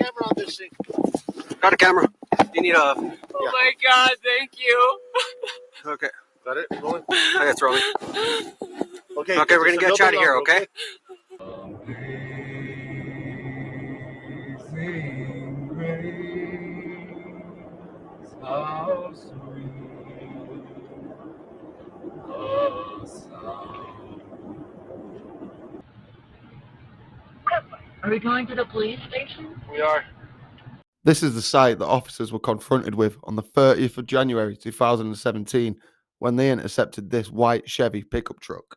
camera on this thing. Got a camera. You need a... Oh my God, thank you. Okay. Got it? Rolling? Okay, it's rolling. Okay, Okay, we're gonna get you out of here, okay? How sweet the sound. Are we going to the police station? We are. This is the sight that officers were confronted with on the 30th of January 2017 when they intercepted this white Chevy pickup truck.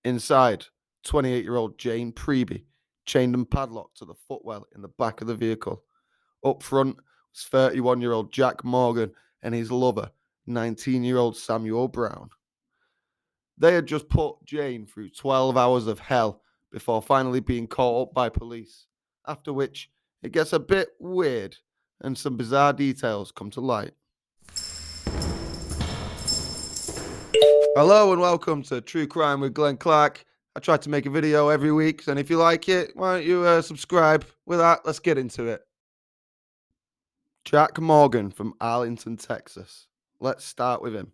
Inside, 28-year-old Jane Priebe, chained and padlocked to the footwell in the back of the vehicle. Up front was 31-year-old Jack Morgan and his lover, 19-year-old Samuel Brown. They had just put Jane through 12 hours of hell before finally being caught up by police, after which it gets a bit weird and some bizarre details come to light. Hello and welcome to True Crime with Glenn Clark. I try to make a video every week, and if you like it, why don't you subscribe? With that, let's get into it. Jack Morgan from Arlington, Texas. Let's start with him.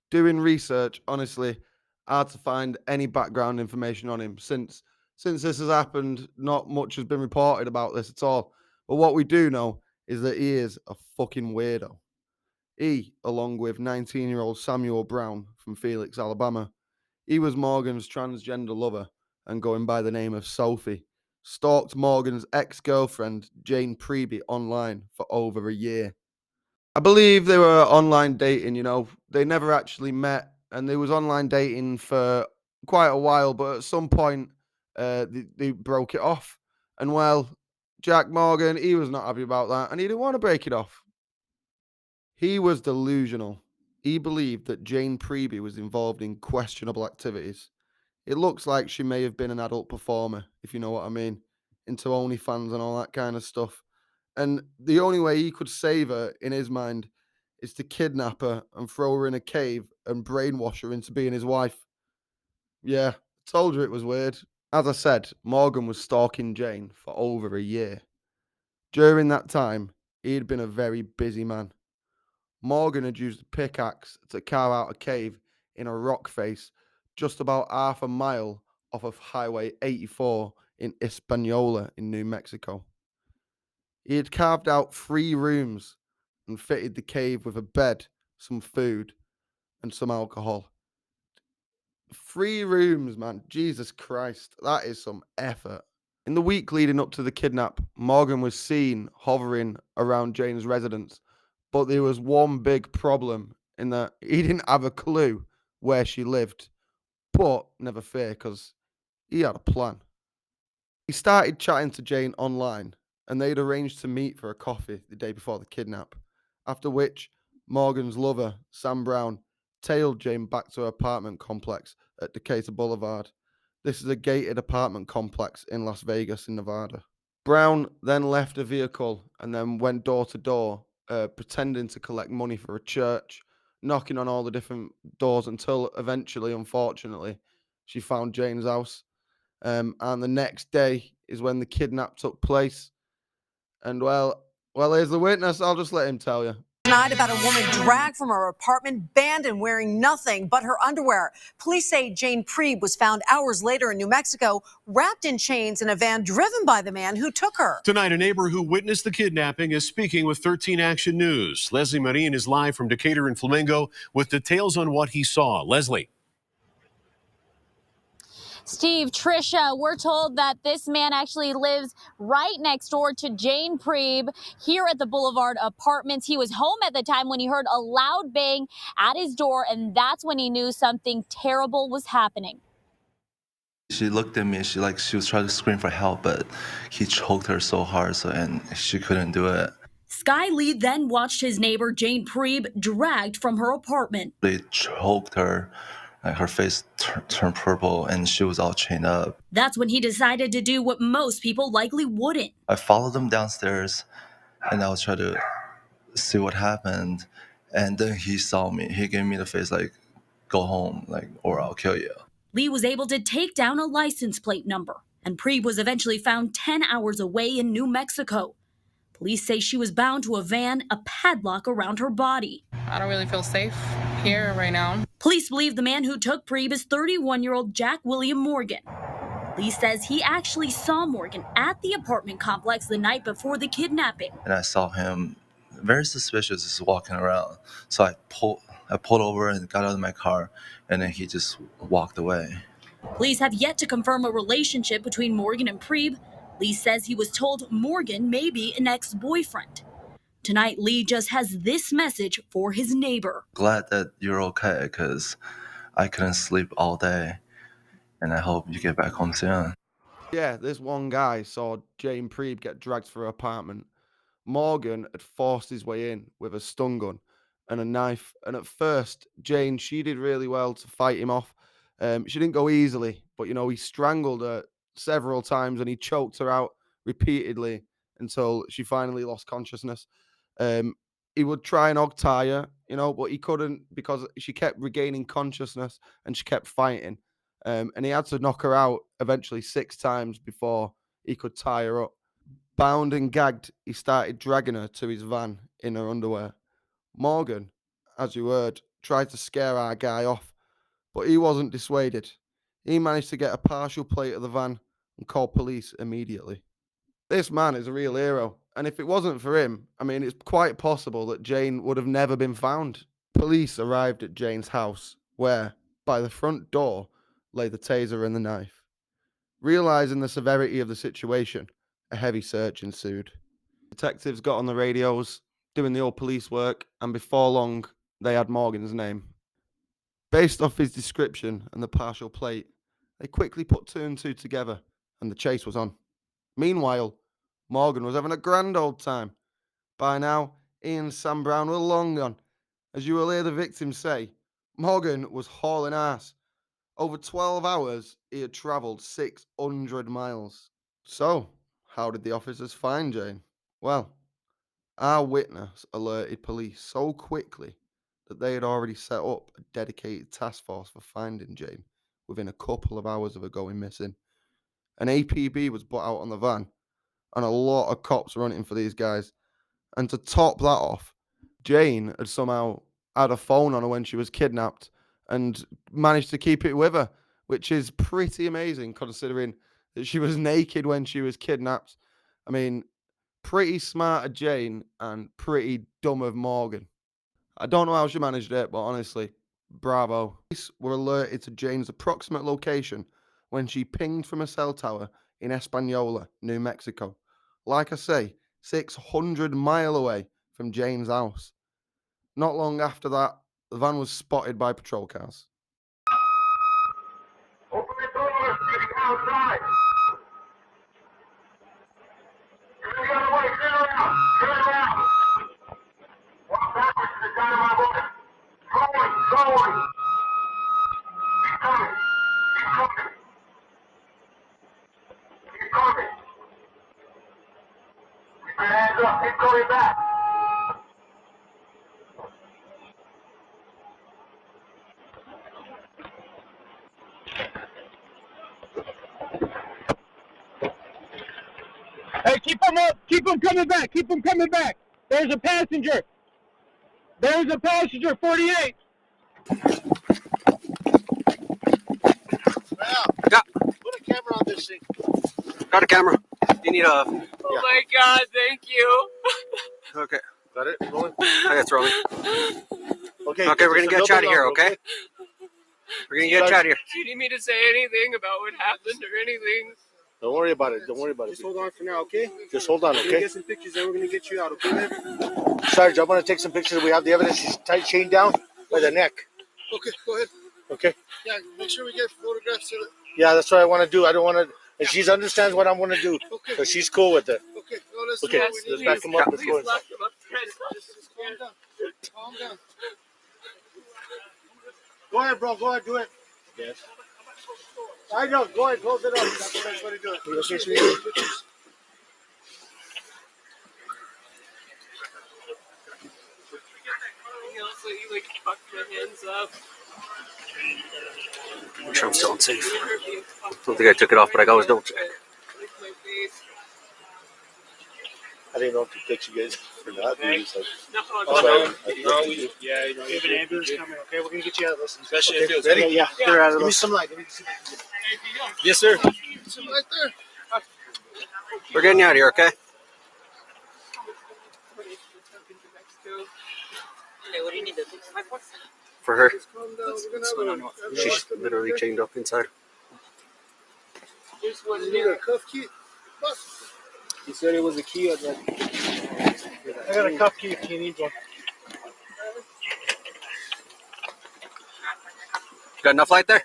Doing research, honestly, hard to find any background information on him. Since this has happened, not much has been reported about this at all. But what we do know is that he is a fucking weirdo. He, along with 19-year-old Samuel Brown from Felix, Alabama, he was Morgan's transgender lover and going by the name of Sophie, stalked Morgan's ex-girlfriend, Jane Priebe, online for over a year. I believe they were online dating, they never actually met, and they was online dating for quite a while, but at some point, they broke it off. And well, Jack Morgan, he was not happy about that, and he didn't want to break it off. He was delusional. He believed that Jane Priebe was involved in questionable activities. It looks like she may have been an adult performer, if you know what I mean, into OnlyFans and all that kind of stuff. And the only way he could save her, in his mind, is to kidnap her and throw her in a cave and brainwash her into being his wife. Yeah, I told you it was weird. As I said, Morgan was stalking Jane for over a year. During that time, he had been a very busy man. Morgan had used a pickaxe to carve out a cave in a rock face just about half a mile off of Highway 84 in Hispaniola in New Mexico. He had carved out 3 rooms and fitted the cave with a bed, some food, and some alcohol. 3 rooms, man. Jesus Christ. That is some effort. In the week leading up to the kidnap, Morgan was seen hovering around Jane's residence, but there was one big problem in that he didn't have a clue where she lived. But never fear, because he had a plan. He started chatting to Jane online, and they'd arranged to meet for a coffee the day before the kidnap, after which Morgan's lover, Sam Brown, tailed Jane back to her apartment complex at Decatur Boulevard. This is a gated apartment complex in Las Vegas in Nevada. Brown then left a vehicle and then went door to door, pretending to collect money for a church, knocking on all the different doors until eventually, unfortunately, she found Jane's house. And the next day is when the kidnap took place. And well, here's the witness. I'll just let him tell you. Tonight about a woman dragged from her apartment, banned and wearing nothing but her underwear. Police say Jane Priebe was found hours later in New Mexico, wrapped in chains in a van driven by the man who took her. Tonight, a neighbor who witnessed the kidnapping is speaking with 13 Action News. Leslie Marin is live from Decatur and Flamingo with details on what he saw. Leslie. Steve, Trisha, we're told that this man actually lives right next door to Jane Priebe here at the Boulevard Apartments. He was home at the time when he heard a loud bang at his door, and that's when he knew something terrible was happening. She looked at me, she was trying to scream for help, but he choked her so hard, and she couldn't do it. Sky Lee then watched his neighbor Jane Priebe dragged from her apartment. They choked her. Her face turned purple, and she was all chained up. That's when he decided to do what most people likely wouldn't. I followed them downstairs, and I was trying to see what happened. And then he saw me. He gave me the face go home, or I'll kill you. Lee was able to take down a license plate number. and Priebe was eventually found 10 hours away in New Mexico. Police say she was bound to a van, a padlock around her body. I don't really feel safe here right now. Police believe the man who took Priebe is 31-year-old Jack William Morgan. Police says he actually saw Morgan at the apartment complex the night before the kidnapping. And I saw him very suspicious just walking around. So I pulled over and got out of my car, and then he just walked away. Police have yet to confirm a relationship between Morgan and Priebe. Lee says he was told Morgan may be an ex-boyfriend. Tonight, Lee just has this message for his neighbor. Glad that you're okay, because I couldn't sleep all day, and I hope you get back home soon. Yeah, this one guy saw Jane Priebe get dragged through her apartment. Morgan had forced his way in with a stun gun and a knife. And at first, Jane, she did really well to fight him off. She didn't go easily, but, he strangled her several times and he choked her out repeatedly until she finally lost consciousness. He would try and hog tie her, but he couldn't because she kept regaining consciousness and she kept fighting. And he had to knock her out eventually 6 times before he could tie her up. Bound and gagged, he started dragging her to his van in her underwear. Morgan, as you heard, tried to scare our guy off, but he wasn't dissuaded. He managed to get a partial plate of the van and called police immediately. This man is a real hero, and if it wasn't for him, it's quite possible that Jane would have never been found. Police arrived at Jane's house, where, by the front door, lay the taser and the knife. Realizing the severity of the situation, a heavy search ensued. Detectives got on the radios, doing the old police work, and before long, they had Morgan's name. Based off his description and the partial plate, they quickly put 2 and 2 together, and the chase was on. Meanwhile, Morgan was having a grand old time. By now, he and Sam Brown were long gone. As you will hear the victim say, Morgan was hauling ass. Over 12 hours, he had travelled 600 miles. So, how did the officers find Jane? Well, our witness alerted police so quickly that they had already set up a dedicated task force for finding Jane within a couple of hours of her going missing. An APB was put out on the van, and a lot of cops were hunting for these guys. And to top that off, Jane had somehow had a phone on her when she was kidnapped and managed to keep it with her, which is pretty amazing considering that she was naked when she was kidnapped. Pretty smart of Jane and pretty dumb of Morgan. I don't know how she managed it, but honestly, bravo. Police were alerted to Jane's approximate location when she pinged from a cell tower in Española, New Mexico. Like I say, 600 miles away from Jane's house. Not long after that, the van was spotted by patrol cars. Open the door, get outside. Turn the other way, turn around, turn around. Walk backwards to the side of my boy. Going. Keep coming. Keep coming. Keep coming. Keep your hands up, keep coming back. Hey, keep them up. Keep them coming back. Keep them coming back. There's a passenger. There's a passenger, 48. Yeah, Put a camera on this thing. got a camera. You need a... Oh my God, thank you. Okay. Got it? Rolling? Okay, it's rolling. Okay, Okay, we're gonna get you out of here, longer, okay? We're gonna get you out of here. Do you need me to say anything about what happened or anything? Don't worry about it. Don't worry about it. Just hold on for now, okay? Just hold on, We're gonna okay? get some pictures, then we're gonna get you out, okay, man? Sarge, I want to take some pictures. We have the evidence. She's tight, chained down by the neck. Okay, go ahead. Okay? Yeah, make sure we get photographs of it. Yeah, that's what I want to do. I don't want to... And she understands what I want to do. Okay. So she's cool with it. Okay, no, let's Okay, do what we let's need. back him up. Let's go Please inside. lock them up. Just calm down. Calm down. Go ahead, bro. Go ahead. Do it. Yes. I know. Go ahead. Close it up. That's the best way to do it. Okay, so we get pictures. You know, so you like fucked your hands up. Make sure I'm still unsafe. I don't think I took it off, but I always double check. I didn't know if to fix you guys for that. Okay. So, No, yeah, you know, we have an ambulance coming. Okay, we're gonna get you out of this. Especially okay, if it was ready? ready. Yeah, Yeah. get her out of Give me this. some light. Yes, sir. Some light there. We're getting you out of here, okay? Okay, what do you need to fix? For her. She's She's literally chained up inside. You need a cuff key? He said it was a key. I got a cuff key if you need one. Got enough light there?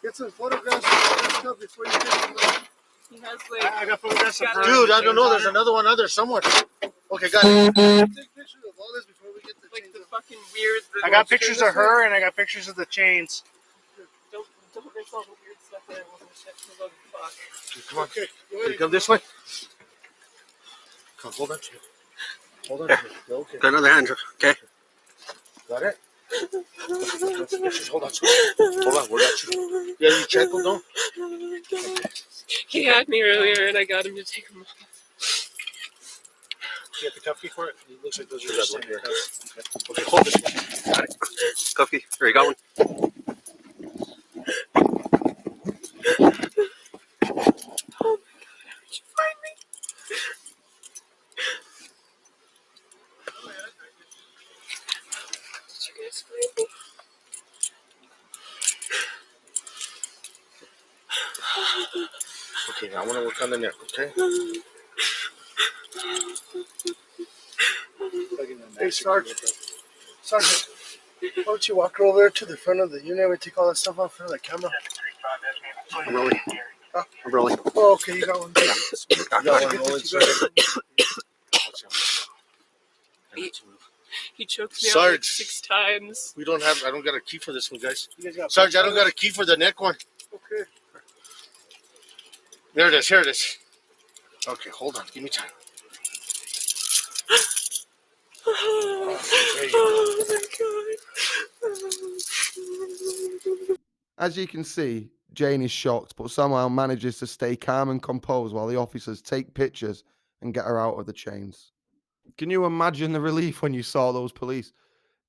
Get some photographs of that stuff before you get some light. He has like. I got photographs of her. Dude, I don't know. There's another one out there somewhere. Okay, got it. Take pictures of all this before we get the Like the fucking weird. I got pictures of her and I got pictures of the chains. Don't there's all the weird stuff that I wasn't checking about. Fuck. Come on. Okay. You come this way. Come, hold on to it. Hold on to it. Okay. Got another hand, okay? Got it? Hold on. Hold on, we got you. Yeah, you check them, don't? He had me earlier and I got him to take them off. You have the cuff key for it? It looks like those are the same cuffs. Okay, hold this one. Got it. Cuff key. There, you got one. Oh my god, how did you find me? Did you guys find me? Okay, now I want to work on the neck, okay? Hey, Sergeant. Sergeant, why don't you walk over there to the front of the unit and take all that stuff off in front of the camera? I'm rolling. Huh? I'm rolling. Oh, okay, you got one. You got one rolling, Sergeant. He choked me out like Sarge, 6 times. I don't got a key for this one, guys. Sarge, I don't got a key for the neck one. Okay. There it is, here it is. Okay, hold on, give me time. Oh my god. As you can see, Jane is shocked, but somehow manages to stay calm and composed while the officers take pictures and get her out of the chains. Can you imagine the relief when you saw those police?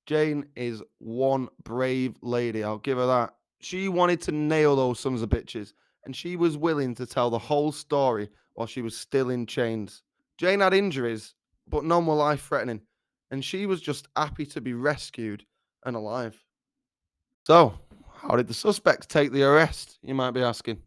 Jane is one brave lady, I'll give her that. She wanted to nail those sons of bitches, and she was willing to tell the whole story while she was still in chains. Jane had injuries, but none were life-threatening, and she was just happy to be rescued and alive. So, how did the suspects take the arrest, you might be asking?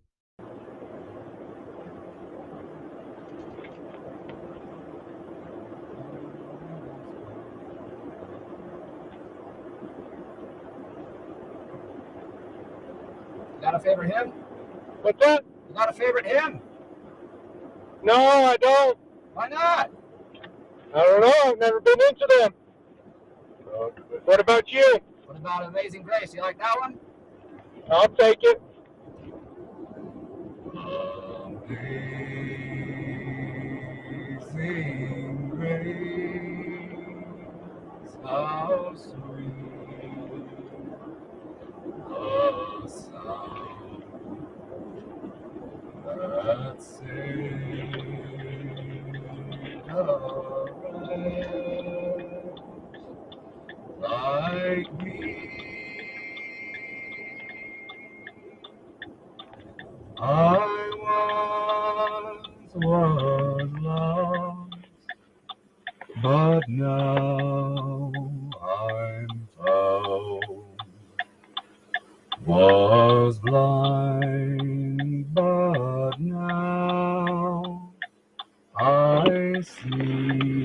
You got a favorite hymn? What's that? You got a favorite hymn? No, I don't. Why not? I don't know. I've never been into them. What about you? What about Amazing Grace? You like that one? I'll take it. Amazing Grace, how sweet the sound that saved a wretch like me. I was lost, but now I'm found. Was blind, but now I see.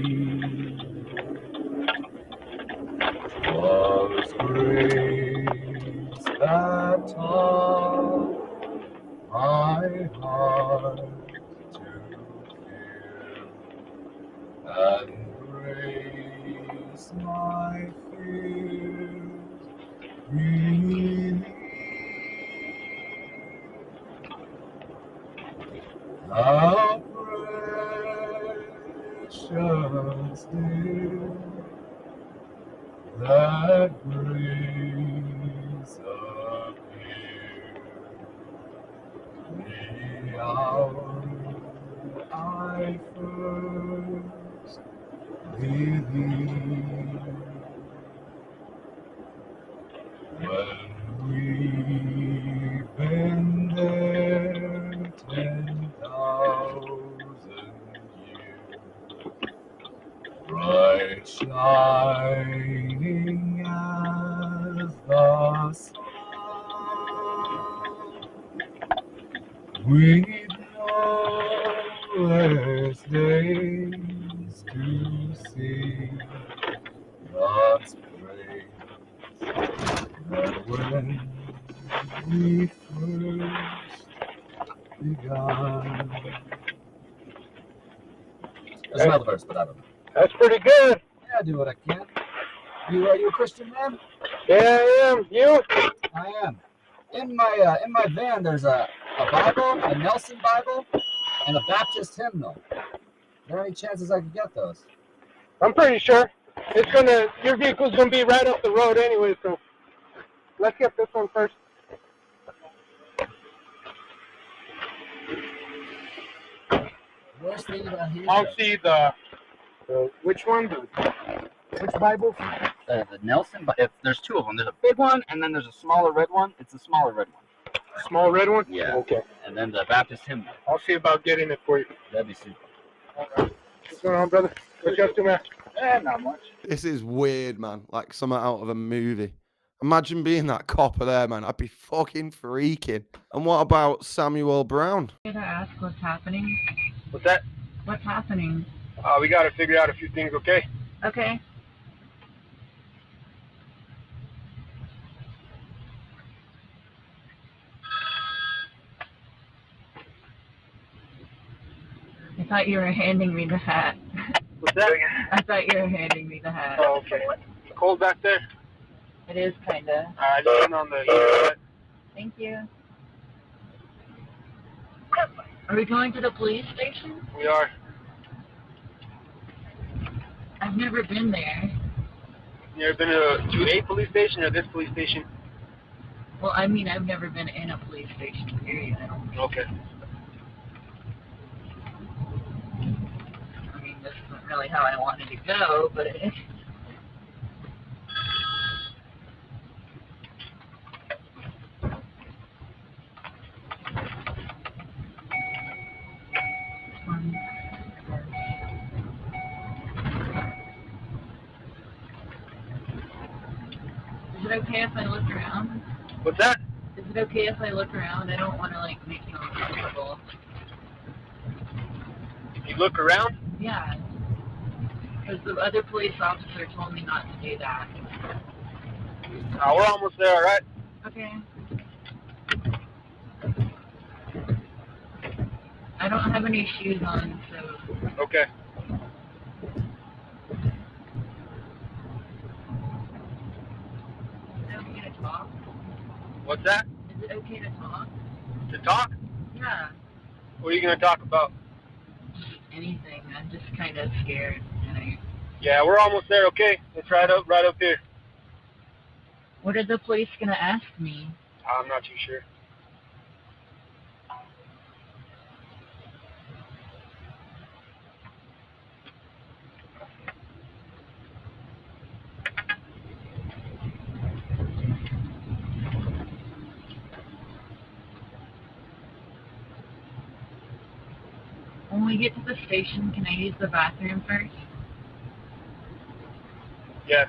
Was grace that taught my heart to fear, and grace my fears relieved. How precious did that grace appear. The hour I first believed, when we've been there 10,000 years, bright shining as the sun. We need no less days to see God's grace than when we first begun. There's another verse, but I don't know. That's pretty good. Yeah, I do what I can. You are you a Christian man? Yeah, I am. You? I am. In my van, there's a Bible, a Nelson Bible, and a Baptist hymnal. Are there any chances I could get those? I'm pretty sure. Your vehicle's gonna be right up the road anyway, so let's get this one first. Worst thing about here. I'll see the which one? Which Bible? The Nelson, but there's two of them. There's a big one, and then there's a smaller red one. It's the smaller red one. Small red one? Yeah. Okay. And then the Baptist hymnal. I'll see about getting it for you. That'd be super. What's going on, brother? What you up to, man? Not much. This is weird, man. Like something out of a movie. Imagine being that copper there, man. I'd be fucking freaking. And what about Samuel Brown? Can I ask what's happening? What's that? What's happening? We gotta figure out a few things, okay? Okay. I thought you were handing me the hat. What's that? I thought you were handing me the hat. Oh, okay. Cold back there? It is kinda. Alright, just turn on the heater. Thank you. Are we going to the police station? We are. I've never been there. You ever been to a police station or this police station? Well, I mean, I've never been in a police station, period. I don't think. Okay. I mean, this isn't really how I wanted to go, but it is. Is it okay if I look around? What's that? Is it okay if I look around? I don't want to, like, make you uncomfortable. You look around? Yeah. Because the other police officer told me not to do that. We're almost there, alright? Okay. I don't have any shoes on, so... Okay. Is it okay to talk? What's that? Is it okay to talk? To talk? Yeah. What are you gonna talk about? Anything. I'm just kind of scared. And Yeah, we're almost there, okay? It's right up here. What are the police gonna ask me? I'm not too sure. When we get to the station, can I use the bathroom first? Yeah.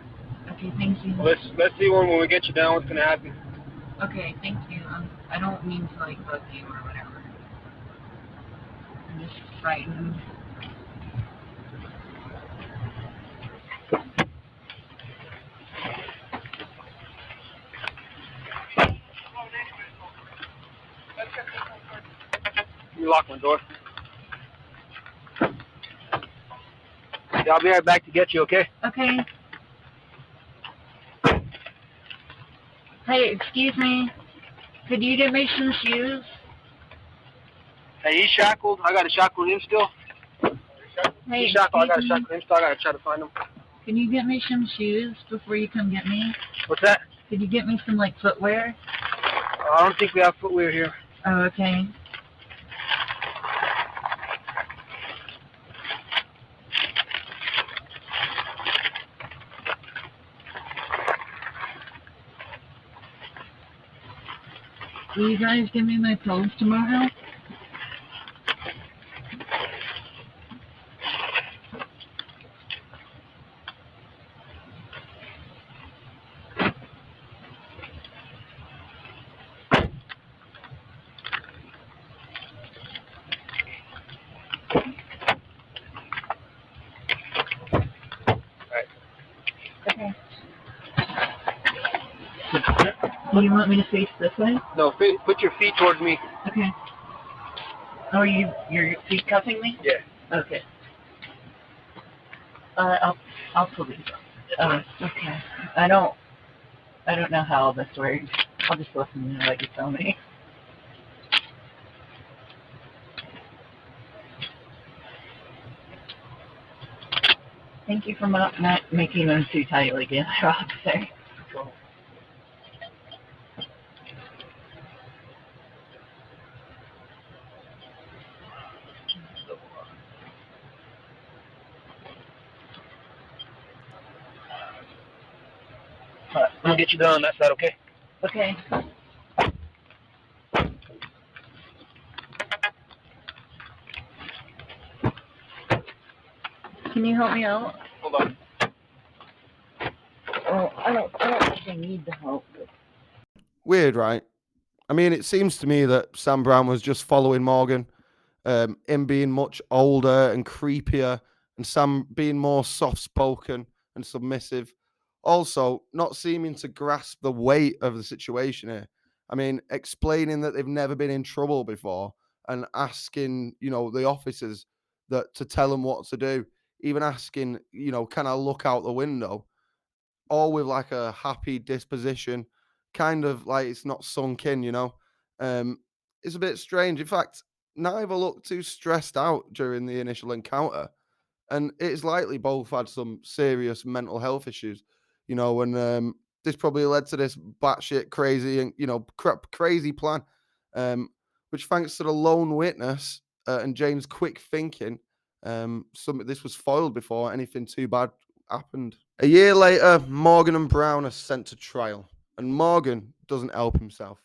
Okay, thank you. Let's see when we get you down what's gonna happen. Okay, thank you. I don't mean to, like, bug you or whatever. I'm just frightened. You lock my door. Yeah, I'll be right back to get you, okay? Okay. Hey, excuse me. Could you get me some shoes? Hey, he's shackled. I gotta shackle him still. Hey, He's shackled. I gotta excuse me. shackle him still. I gotta try to find him. Can you get me some shoes before you come get me? What's that? Could you get me some, like, footwear? I don't think we have footwear here. Oh, okay. Will you guys give me my clothes tomorrow? Okay. Do you want me to face this way? No, put your feet towards me. Okay. Oh, you're feet cuffing me? Yeah. Okay. I'll pull these up. Okay. I don't know how this works. I'll just listen to what you tell me. Thank you for not making them too tight like the other officer. Cool. Alright, I'm gonna get you done on that side, okay? Okay. Can you help me out? Hold on. Oh, I don't think I need the help. Weird, right? I mean, it seems to me that Sam Brown was just following Morgan, him being much older and creepier, and Sam being more soft-spoken and submissive. Also, not seeming to grasp the weight of the situation here. I mean, explaining that they've never been in trouble before and asking, the officers that to tell them what to do. Even asking, can I look out the window? All with like a happy disposition, kind of like it's not sunk in. Um, it's a bit strange. In fact, neither looked too stressed out during the initial encounter, and it's likely both had some serious mental health issues, and this probably led to this batshit crazy and crazy plan, which thanks to the lone witness and Jane's quick thinking, this was foiled before anything too bad happened. A year later, Morgan and Brown are sent to trial, and Morgan doesn't help himself.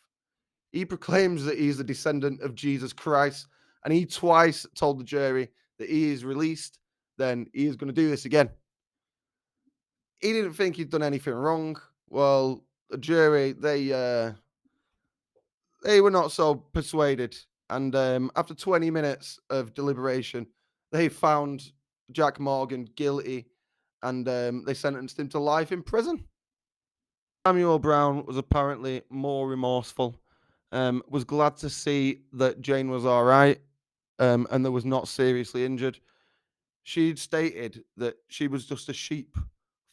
He proclaims that he is a descendant of Jesus Christ, and he twice told the jury that he is released, then he is going to do this again. He didn't think he'd done anything wrong. Well, the jury, they were not so persuaded, and after 20 minutes of deliberation, they found Jack Morgan guilty, and they sentenced him to life in prison. Samuel Brown was apparently more remorseful, was glad to see that Jane was all right, and that was not seriously injured. She'd stated that she was just a sheep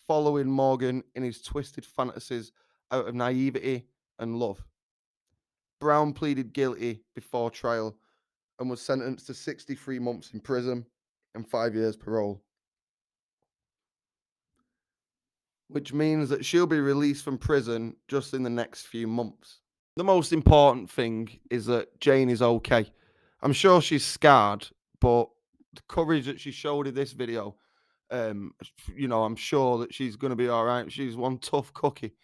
following Morgan in his twisted fantasies out of naivety and love. Brown pleaded guilty before trial and was sentenced to 63 months in prison and 5 years parole, which means that she'll be released from prison just in the next few months. The most important thing is that Jane is okay. I'm sure she's scarred, but the courage that she showed in this video, I'm sure that she's going to be all right. She's one tough cookie,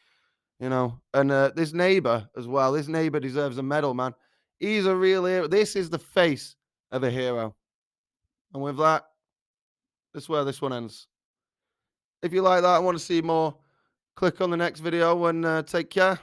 And this neighbor as well. This neighbor deserves a medal, man. He's a real hero. This is the face of a hero. And with that, that's where this one ends. If you like that and want to see more, click on the next video and take care.